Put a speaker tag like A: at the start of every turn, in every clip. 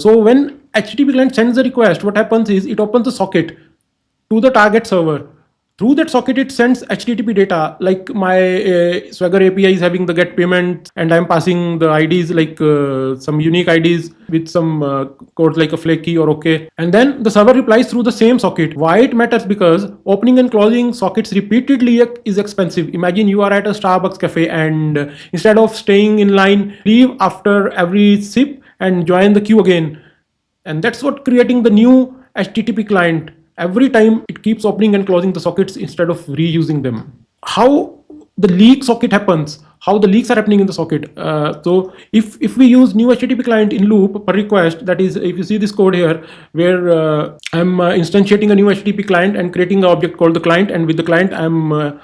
A: So when HTTP client sends a request, what happens is it opens a socket to the target server. Through that socket, it sends HTTP data. Like my Swagger API is having the get payment, and I'm passing the IDs like some unique IDs with some codes like a flaky or okay. And then the server replies through the same socket. Why it matters? Because opening and closing sockets repeatedly is expensive. Imagine you are at a Starbucks cafe and instead of staying in line, leave after every sip and join the queue again. And that's what creating the new HTTP client. Every time it keeps opening and closing the sockets instead of reusing them. How the leak socket happens, how the leaks are happening in the socket. So if we use new HTTP client in loop per request, that is, if you see this code here, where I'm instantiating a new HTTP client and creating an object called the client, and with the client I'm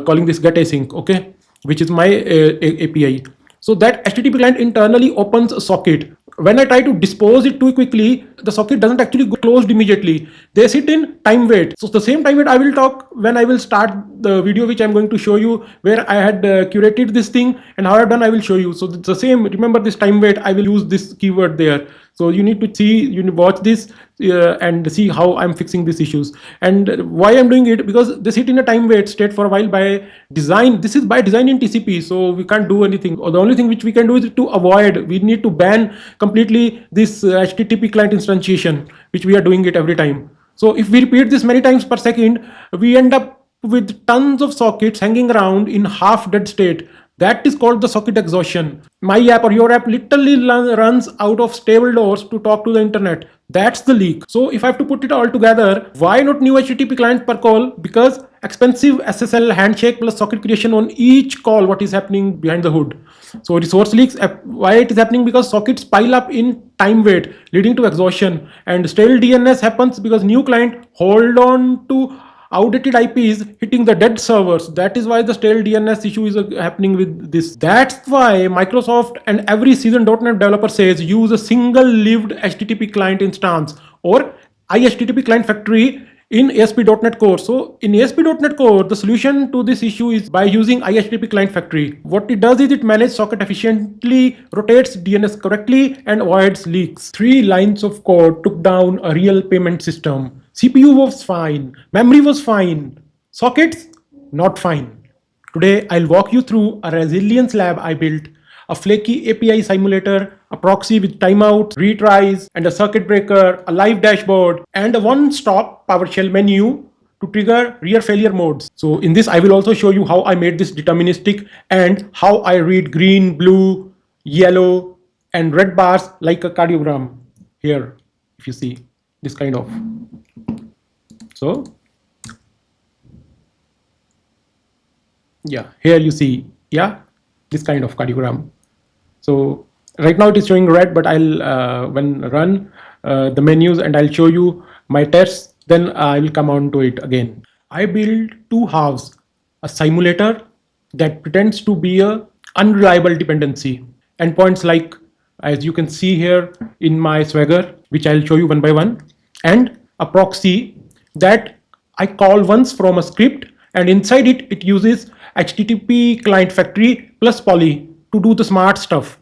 A: calling this get async, okay, which is my API. So that HTTP client internally opens a socket. When I try to dispose it too quickly, the socket doesn't actually go closed immediately. They sit in time wait. So the same time wait I will talk when I will start the video, which I'm going to show you, where I had curated this thing and how I've done, I will show you. So it's the same. Remember this time wait, I will use this keyword there. So you need to see, you need to watch this and see how I'm fixing these issues. And why I'm doing it, because they sit in a time wait state for a while by design. This is by design in TCP, so we can't do anything. Or the only thing which we can do is to avoid, we need to ban completely this HTTP client instantiation, which we are doing it every time. So if we repeat this many times per second, we end up with tons of sockets hanging around in half dead state. That is called the socket exhaustion. My app or your app literally runs out of stable doors to talk to the internet. That's the leak. So if I have to put it all together, why not new HTTP client per call? Because expensive SSL handshake plus socket creation on each call, what is happening behind the hood. So resource leaks, why it is happening? Because sockets pile up in time wait, leading to exhaustion. And stale DNS happens because new client hold on to outdated IPs hitting the dead servers. That is why the stale DNS issue is happening with this. That's why Microsoft and every seasoned .NET developer says use a single-lived HTTP client instance or IHttpClientFactory in ASP.NET Core. So in ASP.NET Core, the solution to this issue is by using IHttpClientFactory. What it does is it manages socket efficiently, rotates DNS correctly, and avoids leaks. 3 lines of code took down a real payment system. CPU was fine, memory was fine, sockets not fine. Today I'll walk you through a resilience lab I built, a flaky API simulator, a proxy with timeout, retries, and a circuit breaker, a live dashboard, and a one-stop PowerShell menu to trigger rear failure modes. So in this I will also show you how I made this deterministic and how I read green, blue, yellow, and red bars like a cardiogram here, if you see this kind of. So yeah, here you see, yeah, this kind of cardiogram. So right now it is showing red, but I'll when run the menus and I'll show you my tests, then I will come on to it again. I built 2 halves, a simulator that pretends to be a unreliable dependency. Endpoints like, as you can see here in my Swagger, which I'll show you one by one, and a proxy that I call once from a script, and inside it uses HttpClientFactory plus poly to do the smart stuff.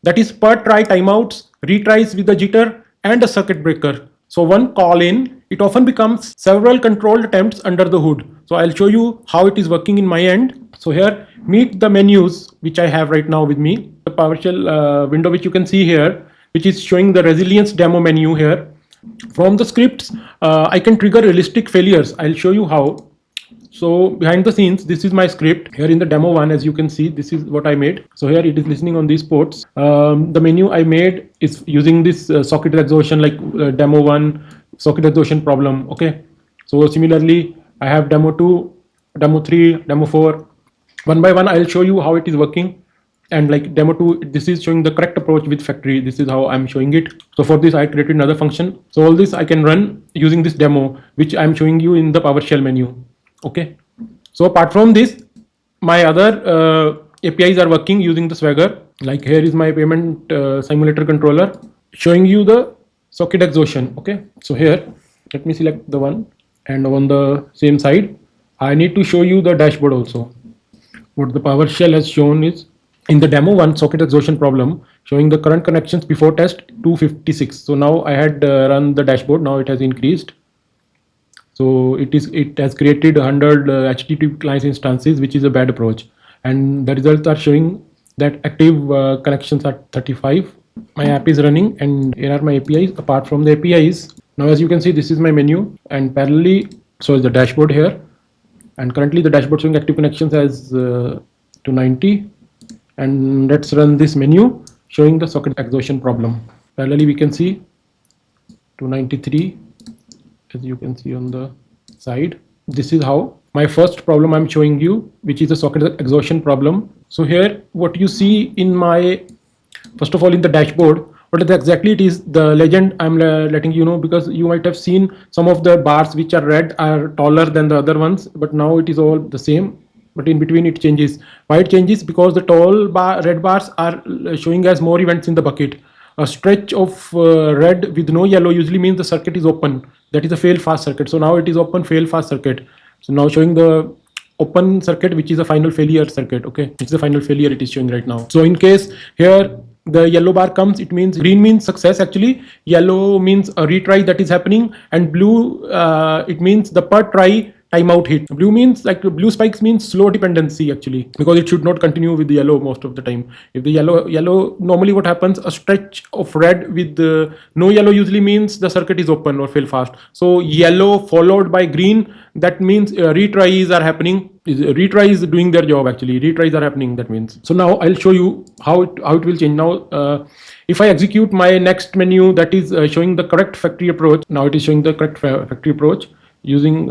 A: That is per try timeouts, retries with a jitter, and a circuit breaker. So one call in, it often becomes several controlled attempts under the hood. So I'll show you how it is working in my end. So here, meet the menus which I have right now with me. The PowerShell window which you can see here, which is showing the resilience demo menu here. From the scripts, I can trigger realistic failures. I'll show you how. So behind the scenes, this is my script. Here in the demo one, as you can see, this is what I made. So here it is listening on these ports. The menu I made is using this socket exhaustion, like demo one, socket exhaustion problem. Okay. So similarly, I have demo 2, demo 3, demo 4. One by one, I'll show you how it is working. And like demo 2, this is showing the correct approach with factory. This is how I'm showing it. So for this, I created another function. So all this I can run using this demo, which I'm showing you in the PowerShell menu. Okay. So apart from this, my other APIs are working using the Swagger. Like here is my payment simulator controller showing you the socket exhaustion. Okay. So here, let me select the one, and on the same side, I need to show you the dashboard also. What the PowerShell has shown is In the demo one socket exhaustion problem showing the current connections before test 256. So now I had run the dashboard. Now it has increased. So it has created 100 HTTP client instances, which is a bad approach. And the results are showing that active connections are 35. My app is running, and here are my APIs. Apart from the APIs, now as you can see, this is my menu, and parallelly, so is the dashboard here. And currently the dashboard showing active connections as 290. And let's run this menu showing the socket exhaustion problem. Parallelly, we can see 293, as you can see on the side. This is how my first problem I'm showing you, which is the socket exhaustion problem. So here, what you see in my, first of all, in the dashboard, what exactly it is, the legend I'm letting you know, because you might have seen some of the bars which are red are taller than the other ones, but now it is all the same. But in between it changes. Why it changes? Because the tall red bars are showing as more events in the bucket. A stretch of red with no yellow usually means the circuit is open. That is a fail fast circuit. So now it is open fail fast circuit. So now showing the open circuit, which is a final failure circuit. Okay, it's the final failure it is showing right now. So in case here the yellow bar comes, it means green means success actually, yellow means a retry that is happening, and blue it means the per try timeout hit. Blue means like blue spikes means slow dependency actually, because it should not continue with the yellow most of the time. If the yellow normally what happens, a stretch of red with no yellow usually means the circuit is open or fail fast. So yellow followed by green, that means retries are happening. Retry is doing their job actually. Retries are happening, that means. So now I'll show you how it will change. Now if I execute my next menu, that is showing the correct factory approach. Now it is showing the correct factory approach using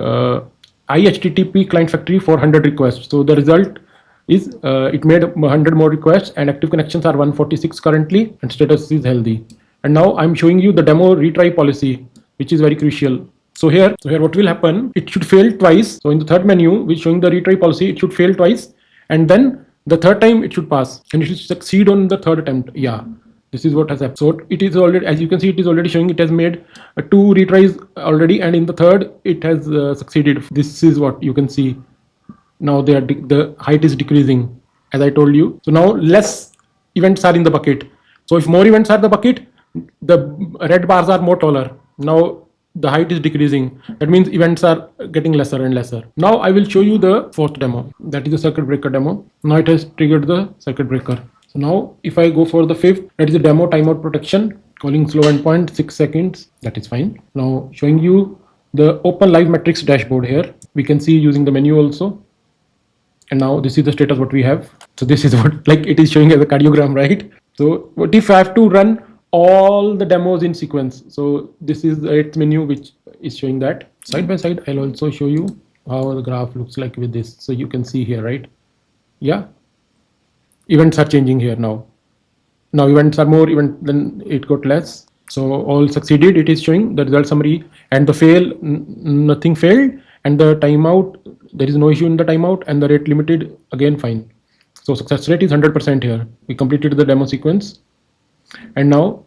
A: IHttpClientFactory for 100 requests. So the result is it made 100 more requests, and active connections are 146 currently, and status is healthy. And now I'm showing you the demo retry policy, which is very crucial. So here what will happen, it should fail twice. So in the third menu, which showing the retry policy, it should fail twice, and then the third time it should pass, and it should succeed on the third attempt. Yeah, this is what has happened. So it is already, as you can see, it is already showing it has made 2 retries already, and in the third it has succeeded. This is what you can see. Now the height is decreasing, as I told you. So now less events are in the bucket. So if more events are in the bucket, the red bars are more taller. Now the height is decreasing. That means events are getting lesser and lesser. Now I will show you the fourth demo. That is the circuit breaker demo. Now it has triggered the circuit breaker. So now if I go for the fifth, that is the demo timeout protection, calling slow endpoint 6 seconds. That is fine. Now showing you the open live metrics dashboard here. We can see using the menu also. And now this is the status what we have. So this is what, like it is showing as a cardiogram, right? So what if I have to run all the demos in sequence? So this is the 8th menu which is showing that. Side by side, I'll also show you how the graph looks like with this. So you can see here, right? Yeah. Events are changing here now. Now events are more, event then it got less. So all succeeded, it is showing the result summary, and the fail, nothing failed, and the timeout, there is no issue in the timeout, and the rate limited, again fine. So success rate is 100% here. We completed the demo sequence, and now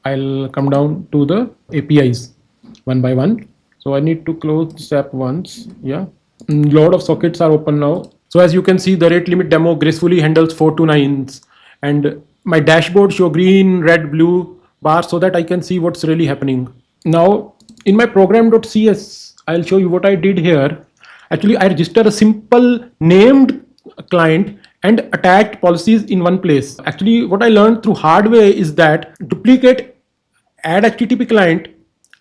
A: I'll come down to the APIs one by one. So I need to close this app once. Yeah, lot of sockets are open now. So as you can see, the rate limit demo gracefully handles 4 to 9s, and my dashboard show green, red, blue bars so that I can see what's really happening. Now in my Program.cs, I'll show you what I did here. Actually, I registered a simple named client and attached policies in one place. Actually, what I learned through hard way is that duplicate add HTTP client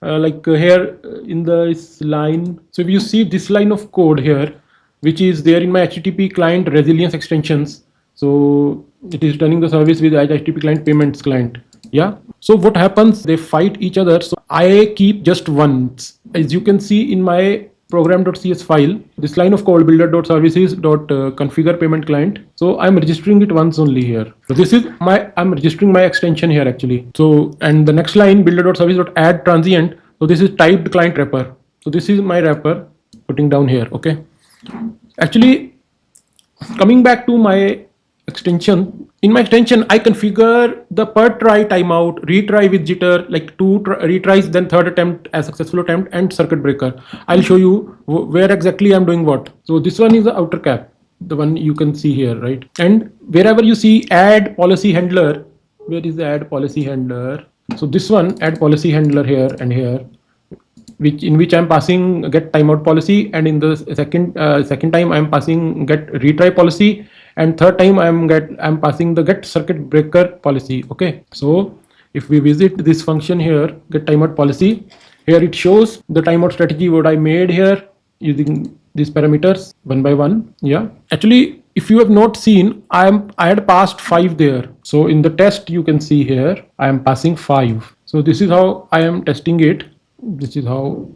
A: here in this line. So if you see this line of code here, which is there in my HTTP client resilience extensions. So it is running the service with HTTP client payments client. Yeah. So what happens? They fight each other. So I keep just once. As you can see in my Program.cs file, this line of code builder.services.configure payment client. So I'm registering it once only here. So this is I'm registering my extension here actually. So, and the next line builder.service.add transient. So this is typed client wrapper. So this is my wrapper putting down here. Okay. Actually, coming back to my extension, in my extension, I configure the per try timeout, retry with jitter, like 2 retries, then third attempt as successful attempt, and circuit breaker. I'll show you where exactly I'm doing what. So this one is the outer cap. the one you can see here, right? And wherever you see add policy handler, where is the add policy handler? So this one, add policy handler here and here, which I'm passing get timeout policy, and in the second time I'm passing get retry policy, and third time I'm passing the get circuit breaker policy. Okay, so if we visit this function here, get timeout policy, here it shows the timeout strategy what I made here using these parameters one by one. Yeah, actually, if you have not seen, I had passed 5 there. So in the test you can see here I am passing 5. So this is how I am testing it. This is how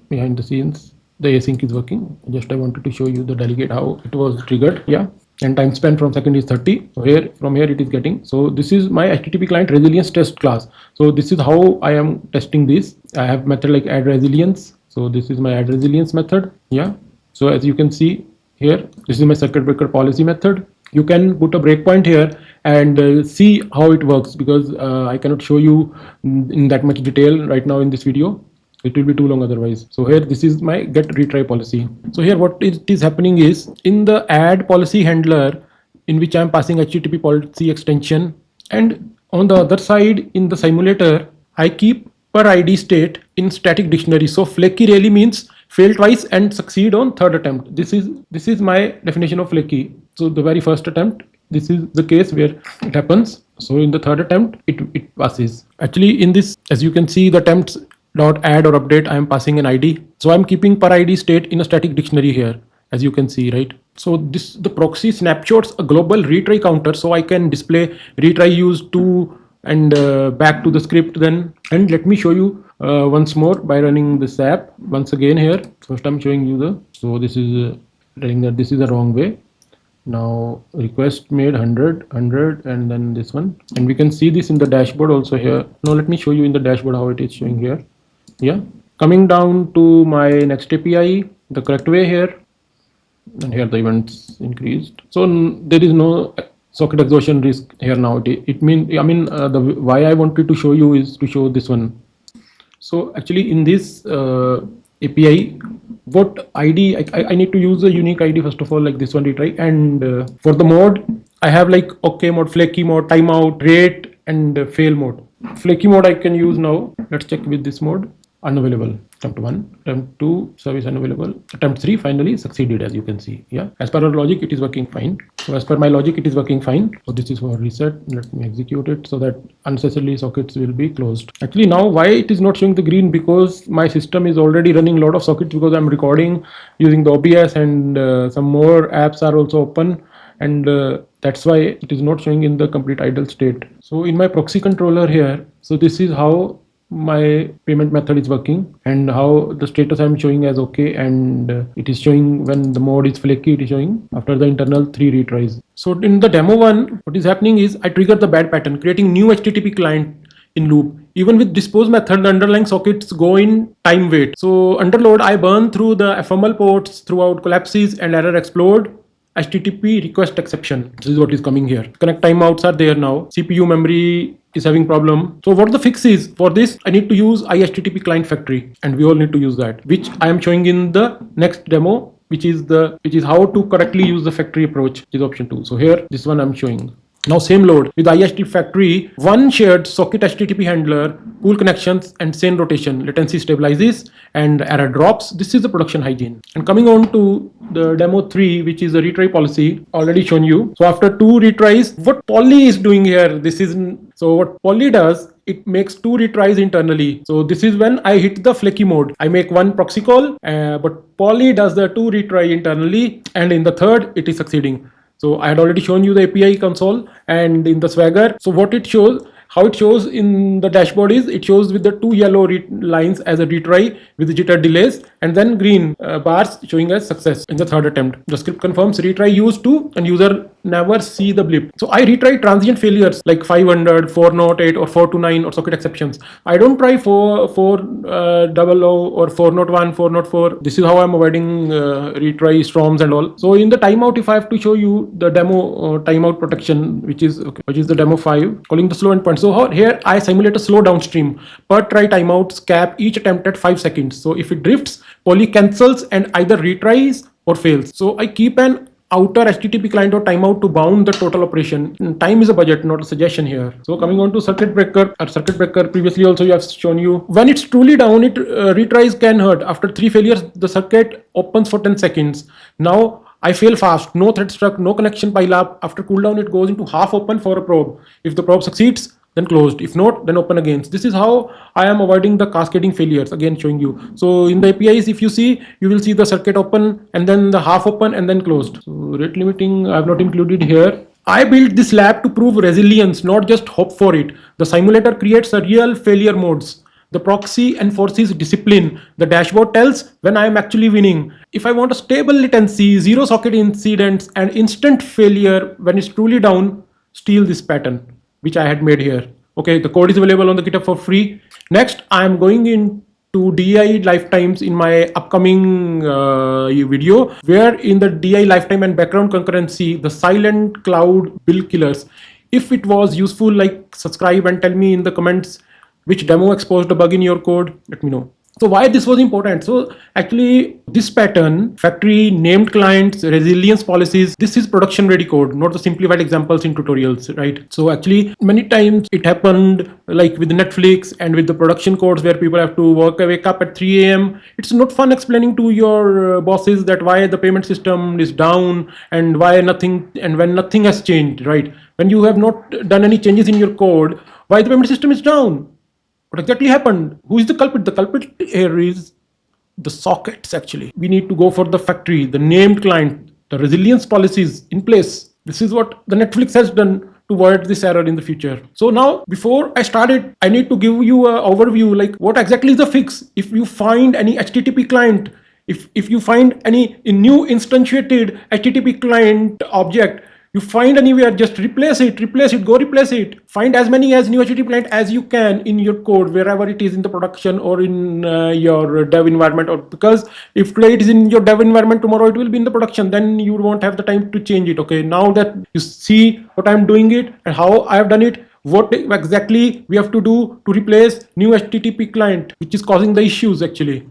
A: behind the scenes the async is working. Just I wanted to show you the delegate how it was triggered. Yeah, and time span from second is 30. So here from here it is getting. So this is my HTTP client resilience test class. So this is how I am testing this. I have method like add resilience. So this is my add resilience method. Yeah. So as you can see here, this is my circuit breaker policy method. You can put a breakpoint here and see how it works, because I cannot show you in that much detail right now in this video. It will be too long otherwise. So here this is my get retry policy. So here what it is happening is, in the add policy handler in which I am passing HTTP policy extension, and on the other side in the simulator I keep per ID state in static dictionary. So flaky really means fail twice and succeed on third attempt. This is my definition of flaky. So the very first attempt, this is the case where it happens. So in the third attempt it passes. Actually in this, as you can see, the attempts dot add or update, I am passing an ID. So I'm keeping per ID state in a static dictionary here, as you can see, right? So the proxy snapshots a global retry counter, so I can display retry used to and back to the script then. And let me show you once more by running this app once again here. First I'm showing you so this is telling that this is the wrong way. Now request made 100 and then this one, and we can see this in the dashboard also here. Now let me show you in the dashboard how it is showing here. Yeah, coming down to my next API the correct way here, and here the events increased. So there is no socket exhaustion risk here now. The why I wanted to show you is to show this one. So actually in this API, what ID I need to use a unique ID first of all, like this one retry, and for the mode I have like OK mode, flaky mode, timeout, rate, and fail mode. Flaky mode I can use now. Let's check with this mode. Unavailable. Attempt 1, attempt 2, service unavailable, attempt 3 finally succeeded, as you can see. Yeah, as per our logic it is working fine. So as per my logic it is working fine. So this is for reset. Let me execute it so that unnecessarily sockets will be closed. Actually now why it is not showing the green, because my system is already running a lot of sockets, because I'm recording using the OBS and some more apps are also open, and that's why it is not showing in the complete idle state. So in my proxy controller here, so this is how my payment method is working and how the status I'm showing as okay, and it is showing when the mode is flaky, it is showing after the internal 3 retries. So in the demo one, what is happening is I trigger the bad pattern, creating new HTTP client in loop. Even with dispose method, the underlying sockets go in time wait. So under load, I burn through the FML ports throughout collapses and error explode. HTTP request exception. This is what is coming here. Connect timeouts are there now. CPU memory is having problem. So what the fix is for this? I need to use IHttpClientFactory, and we all need to use that, which I am showing in the next demo, which is how to correctly use the factory approach, which is option 2. So here this one I'm showing. Now same load with IHttpFactory, one shared socket HTTP handler, pool connections, and sane rotation. Latency stabilizes and error drops. This is the production hygiene. And coming on to the demo 3, which is the retry policy, already shown you. So after 2 retries, what Poly is doing here, so what Poly does, it makes 2 retries internally. So this is when I hit the flaky mode. I make 1 proxy call, but Poly does the 2 retry internally, and in the third it is succeeding. So I had already shown you the API console and in the Swagger. So what it shows, how it shows in the dashboard is, it shows with the 2 yellow lines as a retry with jitter delays, and then green bars showing as success in the third attempt. The script confirms retry used to, and user never see the blip. So I retry transient failures like 500, 408 or 429 or socket exceptions. I don't try 400 or 401, 404. This is how I'm avoiding retry storms and all. So in the timeout, if I have to show you the demo timeout protection, which is the demo 5, calling the slow endpoint. So here I simulate a slow downstream. Per try timeouts cap each attempt at 5 seconds. So if it drifts, Poly cancels and either retries or fails. So I keep an outer HTTP client or timeout to bound the total operation. Time is a budget, not a suggestion here. So coming on to circuit breaker. Circuit breaker, previously also you have shown you. When it's truly down, it retries can hurt. After 3 failures, the circuit opens for 10 seconds. Now I fail fast, no thread struck, no connection pile up. After cooldown, it goes into half open for a probe. If the probe succeeds, then closed. If not, then open again. This is how I am avoiding the cascading failures, again showing you. So in the APIs, if you see, you will see the circuit open and then the half open and then closed. So rate limiting I have not included here. I built this lab to prove resilience, not just hope for it. The simulator creates a real failure modes. The proxy enforces discipline. The dashboard tells when I am actually winning. If I want a stable latency, zero socket incidents, and instant failure when it's truly down, steal this pattern, which I had made here. Okay, the code is available on the GitHub for free. Next, I am going into DI lifetimes in my upcoming video, where in the DI lifetime and background concurrency, the silent cloud bill killers. If it was useful, like, subscribe, and tell me in the comments which demo exposed a bug in your code. Let me know. So why this was important? So actually this pattern, factory, named clients, resilience policies, this is production ready code, not the simplified examples in tutorials, right? So actually many times it happened like with Netflix and with the production codes where people have to wake up at 3 a.m. It's not fun explaining to your bosses that why the payment system is down and why nothing, and when nothing has changed, right? When you have not done any changes in your code, why the payment system is down? What exactly happened? Who is the culprit? The culprit here is the sockets, actually. We need to go for the factory, the named client, the resilience policies in place. This is what the Netflix has done to avoid this error in the future. So now, before I started, I need to give you an overview, like what exactly is the fix. If you find any HTTP client, if you find any new instantiated HTTP client object, you find anywhere, just replace it, go replace it. Find as many as new HTTP client as you can in your code, wherever it is in the production or in your dev environment. Or because if today it is in your dev environment, tomorrow it will be in the production, then you won't have the time to change it. Okay, now that you see what I'm doing it and how I have done it, what exactly we have to do to replace new HTTP client, which is causing the issues actually.